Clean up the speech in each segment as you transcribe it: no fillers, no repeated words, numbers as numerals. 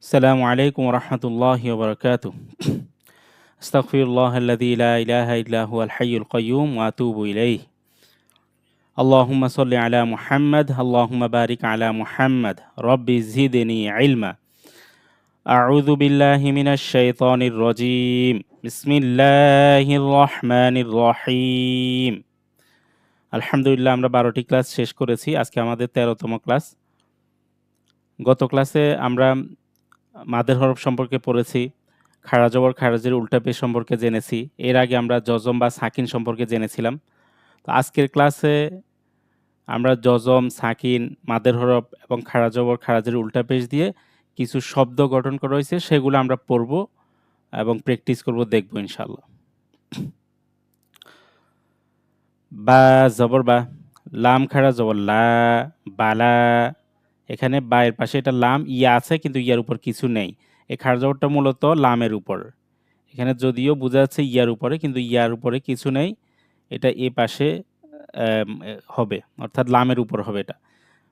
السلام عليكم ورحمة الله وبركاته. أستغفر الله الذي لا إله إلا هو الحي القيوم وأتوب إليه. اللهم صل على محمد اللهم بارك على محمد رب زدني علما. أعوذ بالله من الشيطان الرجيم. بسم الله الرحمن الرحيم. আলহামদুলিল্লাহ আমরা 12টি ক্লাস শেষ করেছি। আজকে আমাদের 13তম ক্লাস। গত ক্লাসে আমরা মাদের হরফ সম্পর্কে পড়েছি, খাড়া জবর খারাজের উল্টা পেশ সম্পর্কে জেনেছি। এর আগে আমরা জজম বা সাকিন সম্পর্কে জেনেছিলাম। তো আজকের ক্লাসে আমরা জজম, সাকিন, মাদের হরফ এবং খাড়া জবর খারাজের উল্টা পেশ দিয়ে কিছু শব্দ গঠন করা হয়েছে, সেগুলো আমরা পড়ব এবং প্র্যাকটিস করব, দেখব ইনশাআল্লাহ। বা জবর বা, লাম খাড়া জবর লা, বালা। এখানে বা এর পাশে এটা লাম ইয়া আছে, কিন্তু ইয়ার উপর কিছু নেই। এই খাড়া জবরটা মূলত লামের উপর। এখানে যদিও বোঝা যাচ্ছে ইয়ার উপরে, কিন্তু ইয়ার উপরে কিছু নেই। এটা এ পাশে হবে, অর্থাৎ লামের উপর হবে এটা।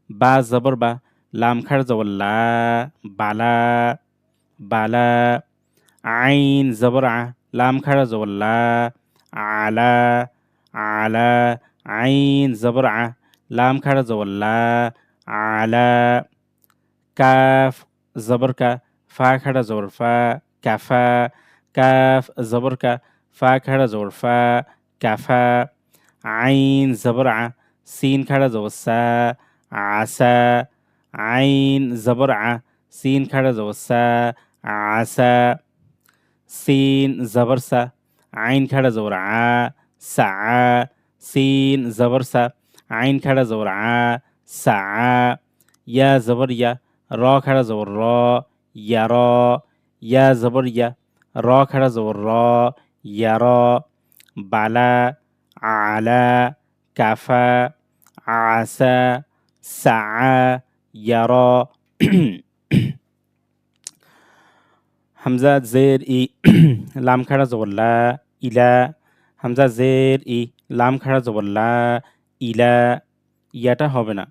বা জবর বা, লাম খাড়া জবর লা, বালা, বালা। আইন জবর আ, লাম খাড়া জবর লা, আলা, আলা। আইন জবর আ, লাম খাড়া জবর লা, আলা। কাফ জবর কা, ফা খাড়া জবর ফা, কাফা। কাফ জবর কা, ফা খাড়া জবর ফা, কাফা। আইন জবর আ, সিন খাড়া জবর সা, আসা। আইন জবর আ, সিন খাড়া জবর সা, আসা। সিন জবর সা, আইন খাড়া জবর আ, সা। সিন জবর সা, আইন খাড়া জবর আ, সা। ইয়া জবর ইয়া, র খাড়া জবর র, ইয়ার। ইয়া জবর ইয়া, র খাড়া জবর র, ইয়ার। বালা, আলা, কাফা, আসা, সা, ইয়ার। হামজা জের ই, লাম খাড়া জবর লা, ইলা। হামজা জের ই, লাম খাড়া জবর লা, ইলা। ইয়াটা হবে না,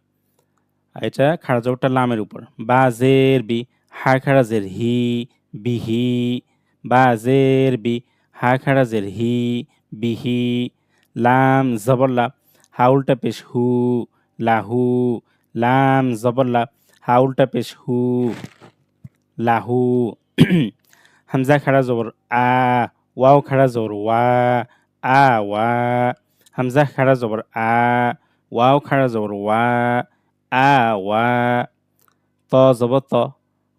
এটা খাড়া জবরটা লামের উপর। বা জের বি, হা খাড়া জের হি, বিহি। বা জের বি, হা খাড়া জের হি, বিহি। লাম জবর লা, হা উল্টা পেশ হু, লাহু। লাম জবর লা, হা উল্টা পেশ হু, লাহু। হামজা খাড়া জবর আ, ওয়াও খাড়া জবর ওয়া, আ ওয়া। হামজা খাড়া জবর আ, ওয়াও খাড়া জবর ওয়া, আ ওয়া। ত জবর ত,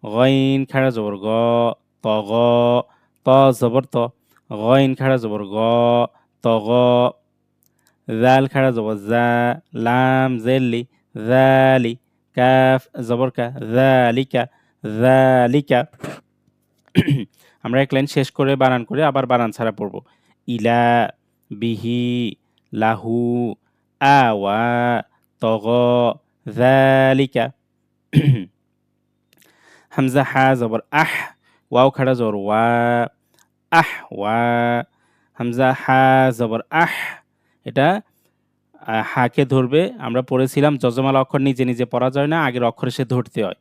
গইন খাড়া জবর গ, ত গ। ত জবর ত, গইন খাড়া জবর গ, ত গ। জাল খাড়া জবর জা, লাম জেলি, জালি। কাফ জবর কা, জালিকা, জালিকা। আমরা এক লাইন শেষ করে বানান করে আবার বানান ছাড়া পড়ব। ইলা, বিহি, লাহু, আওয়া, তগ, জালিকা। হামজা হা জবর আহ, ওয়াও খাড়া জবর ওয়া, আহ ওয়া। হামজা হা জবর আহ, এটা হাকে ধরবে। আমরা পড়েছিলাম যজমাল অক্ষর নিজে নিজে পড়া যায় না, আগের অক্ষর এসে ধরতে হয়।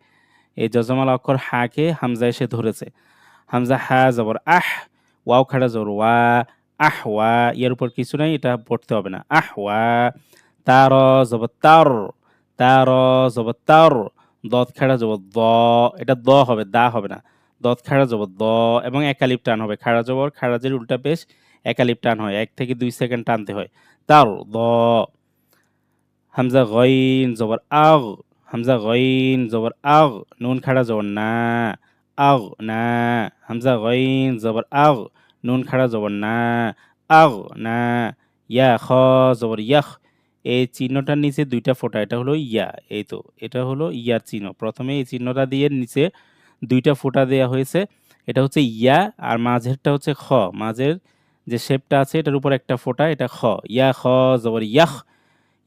এই যজমাল অক্ষর হাকে হামজা এসে ধরেছে। হামজা হা জবর আহ, ওয়াও খাড়া জবর ওয়া, আহ ওয়া। এর উপর কিছু নাই, এটা পড়তে হবে না। আহ ওয়া। তার জবর তার, তার জবর তার। দত খাড়া জবর দ, এটা দ হবে, দা হবে না। দত খাড়া জবর দ এবং একালিপ টান হবে। খাড়া জবর খাড়াজের উল্টা পেশ একালিপ টান হয়, 1 থেকে 2 সেকেন্ড টানতে হয়। তার দ। হামজা গইন জবর আগ, হামজা গইন জবর আগ। নুন খাড়া জবর না, আগ না। হামজা গইন জবর আগ, নুন খাড়া জবর না, আগ না। ইয়া খ জবর ইয়াখ, এই চিহ্নটার নিচে 2টা ফোঁটা, এটা হলো ইয়া। এই তো এটা হলো ইয়ার চিহ্ন। প্রথমে এই চিহ্নটা দিয়ে নিচে 2টা ফোঁটা দেওয়া হয়েছে, এটা হচ্ছে ইয়া। আর মাঝেরটা হচ্ছে খ, মাঝের যে শেপটা আছে এটার উপর একটা ফোঁটা, এটা খ। ইয়া খ জবর ইয়াখ,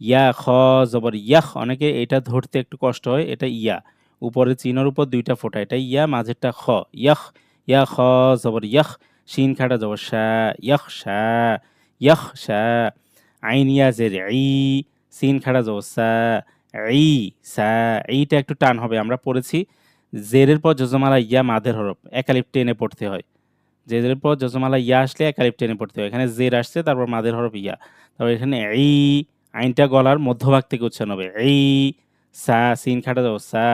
ইয়া খ জবর ইয়াখ। অনেকে এটা ধরতে একটু কষ্ট হয়, এটা ইয়া। উপরের চিহ্নের উপর 2টা ফোঁটা, এটা ইয়া, মাঝেরটা খ। ইয়াখ, ইয়া খ জবর ইয়াখ। শিন খাড়া জবর শা, ইয়াখ শা, ইয়াখ শা। আইন ইয়া জের ই, সিন খাড়া জবর সা, ই সা। এইটা একটু টান হবে, আমরা পড়েছি জেরের পর যজমালা ইয়া মাদের হরফ এক আলিফ টেনে পড়তে হয়। জেরের পর যজমালা ইয়া আসলে এক আলিফ টেনে পড়তে হয়। এখানে জের আসছে তারপর মাদের হরফ ইয়া। তারপর এখানে আইনটা গলার মধ্যভাগ থেকে উচ্চারণ হবে। সা সিন খাড়া যাব সা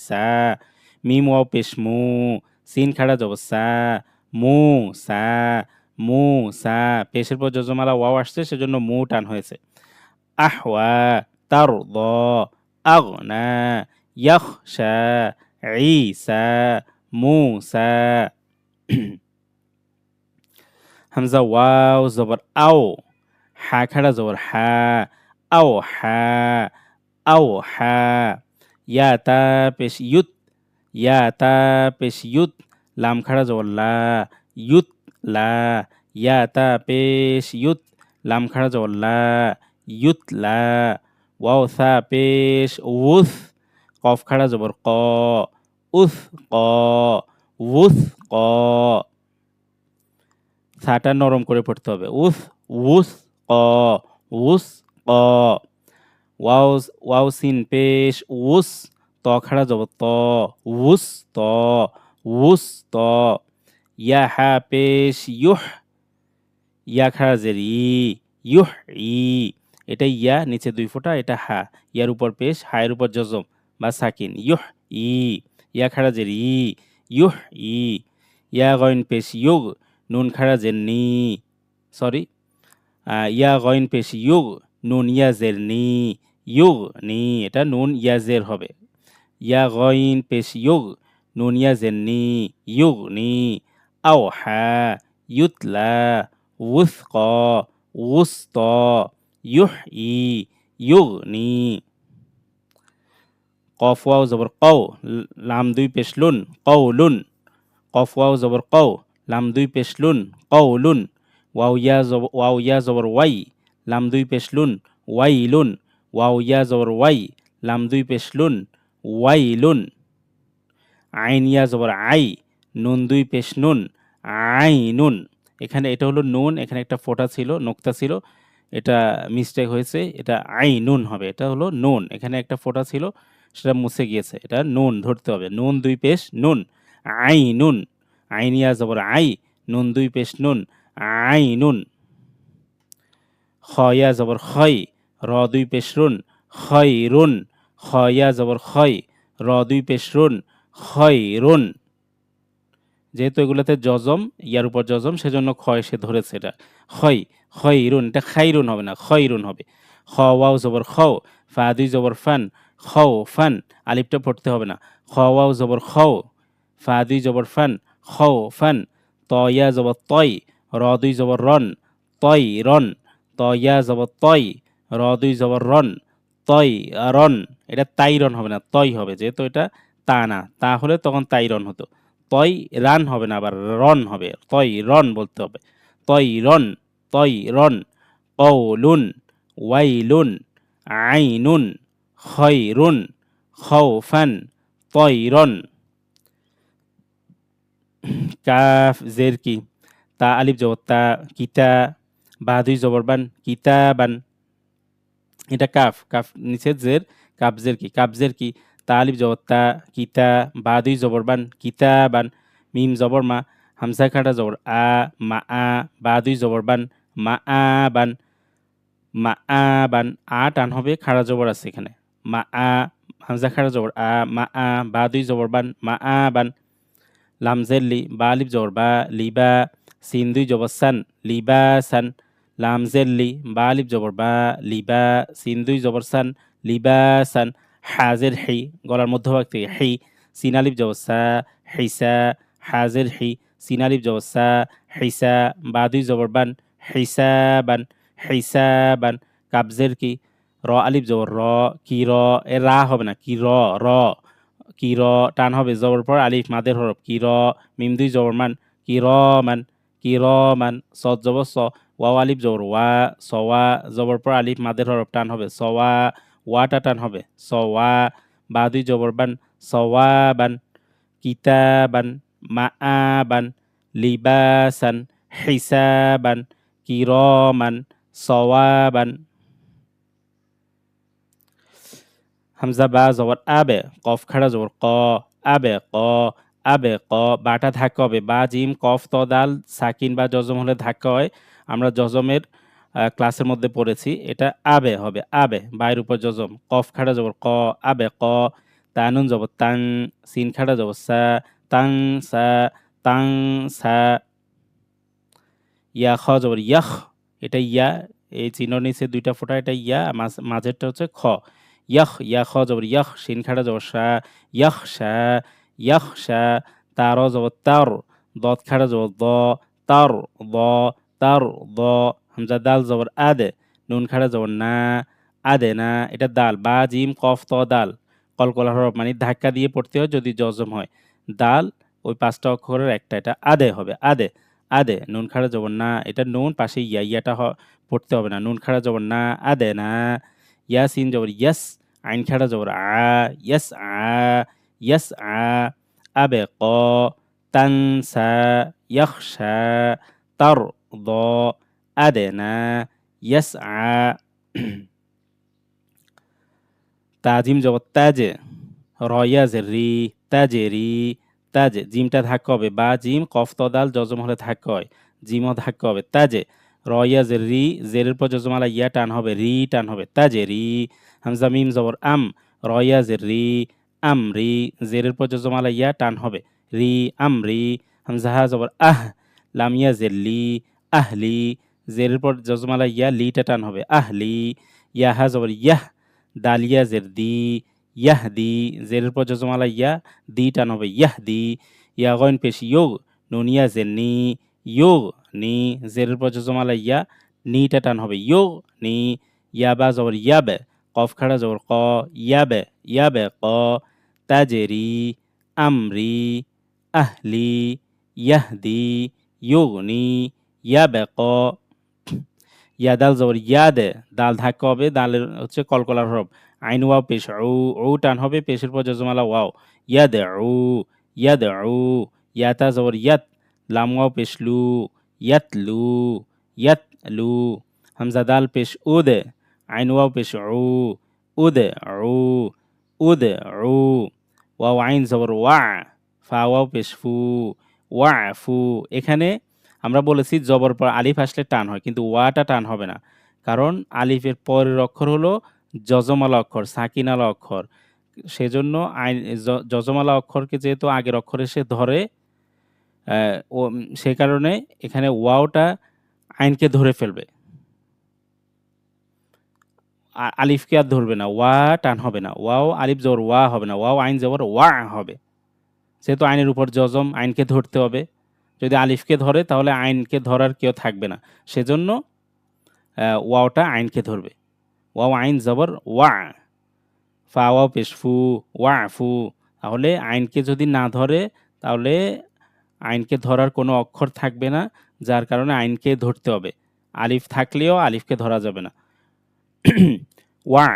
সা মিম ওয়াও পেশ মু সিন খাড়া যাব সা মু সা মু সা পেশের পর যজমালা ওয়াও আসছে সেজন্য মু টান হয়েছে। আহওয়া তারদা আগনা ইয়াখশা ঈসা মুসা হামজা ওয়াও জবর আও হা খাড়া জবর হা আও হা ইয়া তা পেশ ইউত লাম খাড়া জবর লা ইউত লা ইয়া তা পেশ ইউত লাম খাড়া জবর লা ইউত লা ওয়াও সা পেশ উস কফ খাড়া জবর ক উস ক উস ক সাটা নরম করে পড়তে হবে। উস ক উস ক ওয়াও সিন পেশ উস ত খাড়া যাব ত উস ত উস ত ইয়া হা পেশ ইয়া খাড়া জের ই এটা ইয়া নিচে 2 ফোঁটা, এটা হা ইয়ার উপর পেশ হায়ের উপর জজম বা সাকিন ইয়া খাড়া জের ই ইয়া গইন পেশ ইউগ নুন খাড়া জের সরি ইয়া গইন পেশ নুন ইয়া জের নি এটা নুন ইয়া জের হবে। ইয়া গইন পেশ নুন ইয়া জের নি আও হা ইউতলা উসক উস্ত ইউগনি কফ ওয়াও জবর কও লাম 2 পেশ লুন কওলুন কফ ওয়াও জবর কও লাম 2 পেশ লুন কওলুন ওয়াও ইয়া জবর ওয়াই লাম 2 পেশ লুন ওয়াইলুন ওয়াও ইয়া জবর ওয়াই লাম 2 পেশ লুন ওয়াইলুন আইন ইয়া জবর আই নুন 2 পেশ নুন আইনুন এখানে এটা হলো নুন, এখানে একটা ফোঁটা ছিল, নোক্তা ছিল, এটা মিস্টেক হয়েছে, এটা আইনুন হবে। এটা হলো নুন, এখানে একটা ফোঁটা ছিল সেটা মুছে গিয়েছে, এটা নুন ধরতে হবে। নুন 2 পেশ নুন আইনুন আইন ইয়া জবর আই নুন 2 পেশ নুন আইনুন খ ইয়া জবর খয় র 2 পেশ রুন খয়রুন খ ইয়া জবর খয় র 2 পেশ রুন খয়রুন যেহেতু এগুলোতে জজম ইয়ার উপর জজম সেজন্য ক্ষয় সে ধরেছে এটা খয়রুন এটা খাইরুন হবে না খয়রুন হবে। খ ওয়াও জবর খও ফা 2 জবর ফান খও ফান আলিফটা পড়তে হবে না। খ ওয়াও জবর খও ফা 2 জবর ফান খও ফান ত ইয়া জবর তয় র 2 জবর রন তয় রন ত ইয়া জবর তয় র 2 জবর রন তয় রন এটা তাইরন হবে না তয় হবে, যেহেতু এটা তা না, তা হলে তখন তাইরন হতো। তয় রান হবে না, আবার রন হবে, তয় রন বলতে হবে। তয় রন কওলুন ওয়াইলুন আইনুন খয়রুন খওফান তয়রন কাফ জের কি তা আলিফ জবর তা কিতা বা 2 জবর বান কিতাবান এটা কাফ নিচে জের কাফ জের কি তা আলিফ জবর তা কিতা বা 2 জবর বান কিতাবান মিম জবর মা হামজা খাড়া জবর মা বা 2 জবর বান বান টান হবে, খাড়া জবর আছে এখানে হামজা খাড়া জবর বা 2 জবর বান বান লাম জের লি বা আলিফ জবর বা লিবা সিন 2 জবর সান লিবাসান লাম জের লি বা আলিফ জবর বা লিবা সিন 2 জবর সান লিবাসান হাজের হি গলার মধ্যভাগ থেকে হি সিন আলিফ জবর সা হিসা হাজের হি সিন আলিফ জবর সা হিসা বা 2 জবর বান হিসাবান কাবজের কি র আলিফ জবর র কি র এ রা হবে না কি র কি র টান হবে জবর পর আলিফ মাদের হরফ কি র মিম 2 জবর মান কি র মান সদ জবর স ওয়াও আলিফ জবর ওয়া সওয়া জবর পর আলিফ মাদের হরফ টান হবে সওয়া ওয়াটা টান হবে সওয়া বা 2 জবর বান সওয়াবান কিতাবান মাআবান লিবাসান হিসাবান কিরমান সওয়াবান হামজা বা জবর আবে কফ খাড়া জবর ক আবে ক আবে ক বাটা ধাক্কা হবে বা জিম কফ ত দাল সাকিন বা জজম হলে ধাক্কা হয় আমরা জজমের ক্লাসের মধ্যে পড়েছি এটা আবে হবে আবে বায়ের উপর জজম কফ খাড়া জবর ক আবে ক তানুন জবর তাং সিন খাড়া জবর সা তাং সা তাং সা ইয়া খ জবর ইয়াখ এটা ইয়া এই চিহ্ন নিচে দুইটা ফোঁটা এটা ইয়া মাঝেরটা হচ্ছে খ ইয়াখ ইয়া খ জবর ইয়াখ সিন খাড়া জবর সা ইয়াখ সা ইয়াখ সা তার জবর তার দত খাড়া জবর দ তার দ তার দ হামজা দাল জবর আদে নুন খাড়া জবর না আদে না এটা দাল বা জিম কফ ত দাল কলকলা হরফ মানে ধাক্কা দিয়ে পড়তে হয় যদি জজম হয় দাল ওই পাঁচটা অক্ষরের একটা এটা আদে হবে আদে আদে নুন খাড়া জবর না এটা নুন পাশে ইয়াটা পড়তে হবে না নুন খাড়া জবর না আদে না ইয়াসিন জবর ইয়াস আইন খাড়া জবর ইয়াস ইয়াস আবে ক তানসা ইয়াখশা তার দ আদেনা ইয়াস তাজিম জবর তাজে রয়াজের রি তাজেরি তাজে জিমটা ধাক্কা হবে বা জিম কফ তদাল জজম হলে ধাক্কা হয় জিমও ধাক্কা হবে তাজে রয়াজের রি জেরের পর জজমালা ইয়া টান হবে রি টান হবে তাজে রি হামজা মিম জবর আম রয়াজের রি আম রি জেরের পর জজমালা ইয়া টান হবে রি আম রি হামজা হা জবর লামিয়া জেল্লি আহলি জেরের পর জজমালা ইয়া লিটা টান হবে আহলি ইয়া হা জবর ইয়াহ দালিয়া জের দি ইয়াহদি জেরের পর জজমালা ইয়া দি টান হবে ইয়াহদি ইয়া গয়ন পেশ ইয়োগ নুনিয়া জের নি ইয়োগ নি জেরের পর জজমালা ইয়া নিটা টান হবে ইয়োগ নি ইয়াবা জবর ইয়াবে কফ খাড়া জবর ক ইয়াবে ইয়াবে ক তাজেরি আমরি আহলি ইয়াহদি ইয়োগনি ইয়াবে ক ইয়া দাল জবর ইয়াদে দাল ধাক্কা হবে দালের হচ্ছে কলকলার হরফ আইন ওয়াও পেশ ও টান হবে পেশের পর জজমালা ওয়াও ইয়াদে ইয়াতা জবর ইয়াত লাম ওয়াও পেশ লু ইয়াতলু হামজা দাল পেশ উদে আইন ওয়াও পেশ উদে ওয়াও আইন জবর ওয়া ফা ওয়াও পেশ ফু এখানে আমরা বলেছি জবর পর আলিফ আসলে টান হয় কিন্তু ওয়াটা টান হবে না কারণ আলিফের পরের অক্ষর হলো যজমালা অক্ষর সাকিনালা অক্ষর সেজন্য যজমালা অক্ষরকে যেহেতু আগের অক্ষরে সে ধরে সে কারণে এখানে ওয়াওটা আইনকে ধরে ফেলবে আলিফকে আর ধরবে না ওয়া টান হবে না ওয়াও আলিফ জবর ওয়া হবে না ওয়াও আইন জবর ওয়া হবে যেহেতু আইনের উপর জজম আইনকে ধরতে হবে যদি আলিফকে ধরে তাহলে আইনকে ধরার কেউ থাকবে না সেজন্য ওয়াওটা আইনকে ধরবে ওয়াও আইন জবর ওয়া ফা ওয়াও পেশ ফু তাহলে আইনকে যদি না ধরে তাহলে আইনকে ধরার কোনো অক্ষর থাকবে না যার কারণে আইনকে ধরতে হবে আলিফ থাকলেও আলিফকে ধরা যাবে না ওয়া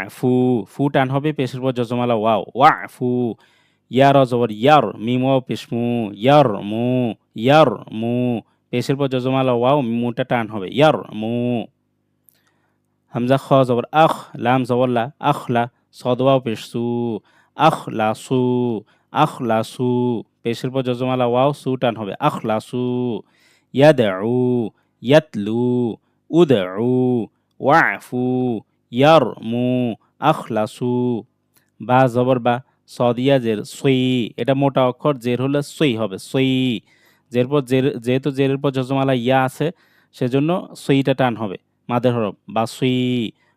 ফু টান হবে পেশের পর জজমালা ওয়া ফু ইয়ার জবর ইয়ার মিম ওয়াও পেশ ইয়ার মু পেশের পর জজমালা ওয়াও মুটা টান হবে ইয়ার মু হামজা খ জবর লাম জবর লা আখলা সদ ওয়াও পেশ আখলাসু পেশের পর জজমালা ওয়াও সু টান হবে আখলাসু ইয়াদউ ইয়াতলু উদউ ওয়াফু ইয়ারমু আখলাসু বা জবর বা সদিয়া জের সই এটা মোটা অক্ষর জের হলে সই হবে সই জের পর যেহেতু জেরের পর জজমালা ইয়া আছে সেজন্য সইটা টান হবে মাদের হরফ বা সই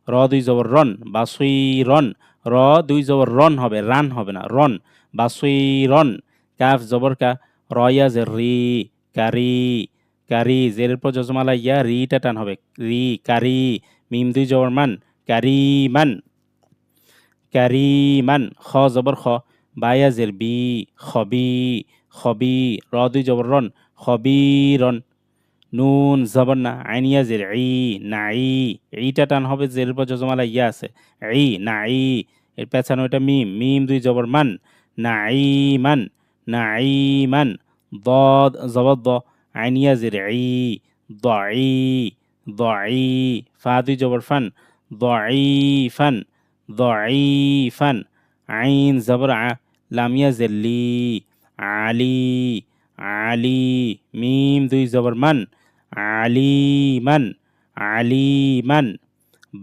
র দুই জবর রন বা সই রন র দুই জবর রন হবে রান হবে না রন বা সই রন কাফ জবর কা রয়া জের কারি জেরের পর জজমালা ইয়া রিটা টান হবে কারি মিম দুই জবর মান কারিমান খ জবর খ বায়া জের খবি র দুই জবর রন খবিরন নুন জবর না আইনিয়া জের ইটা টান হবে জেরের পর জজমালা ইয়া আছে নাই এর পেছানো এটা মিম দুই জবর মান নাইমান ضاد জবর দ আইনিয়া জের দই ফা দুই জবর ফান ضعيفا আইন জবর লাম ইয়াজিল্লি আলি আলি মিম দুই জবর মান আলিমান আলিমান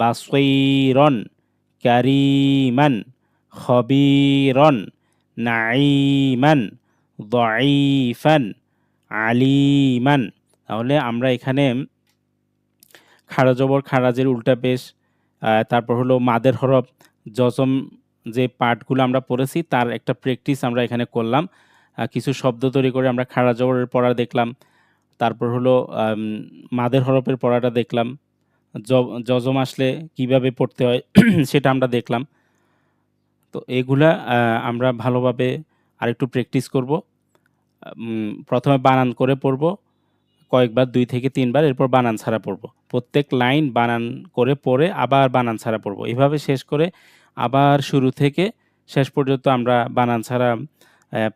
বাসীরন কারীমান খবীরন নাঈমান দাঈফান আলিমান। তাহলে আমরা এখানে খাড়া জবর খারাজের উল্টা পেশ, তারপর হলো মাদের হরফ জজম যে পার্টগুলো আমরা পড়েছি তার একটা প্র্যাকটিস আমরা এখানে করলাম। কিছু শব্দ তৈরি করে আমরা খাড়া জবরের পড়া দেখলাম, তারপর হলো মাদের হরফের পড়াটা দেখলাম, জজম আসলে কিভাবে পড়তে হয় সেটা আমরা দেখলাম। তো এগুলা আমরা ভালোভাবে আরেকটু প্র্যাকটিস করব। প্রথমে বানান করে পড়ব কয়েকবার, 2 থেকে 3 বার, এরপর বানান ছাড়া পড়ব। প্রত্যেক লাইন বানান করে পড়ে আবার বানান ছাড়া পড়ব। এভাবে শেষ করে আবার শুরু থেকে শেষ পর্যন্ত আমরা বানান ছাড়া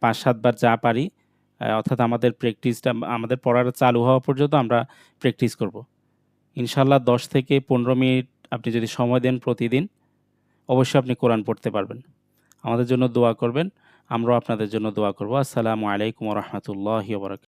5-7 বার যা পারি, অর্থাৎ আমাদের প্র্যাকটিসটা আমাদের পড়াটা চালু হওয়া পর্যন্ত আমরা প্র্যাকটিস করব। ইনশাআল্লাহ 10 থেকে 15 মিনিট আপনি যদি সময় দেন প্রতিদিন, অবশ্যই আপনি কোরআন পড়তে পারবেন। আমাদের জন্য দোয়া করবেন, আমরাও আপনাদের জন্য দোয়া করব। আসসালামু আলাইকুম ওয়া রাহমাতুল্লাহি ওয়া বারাকাতুহু।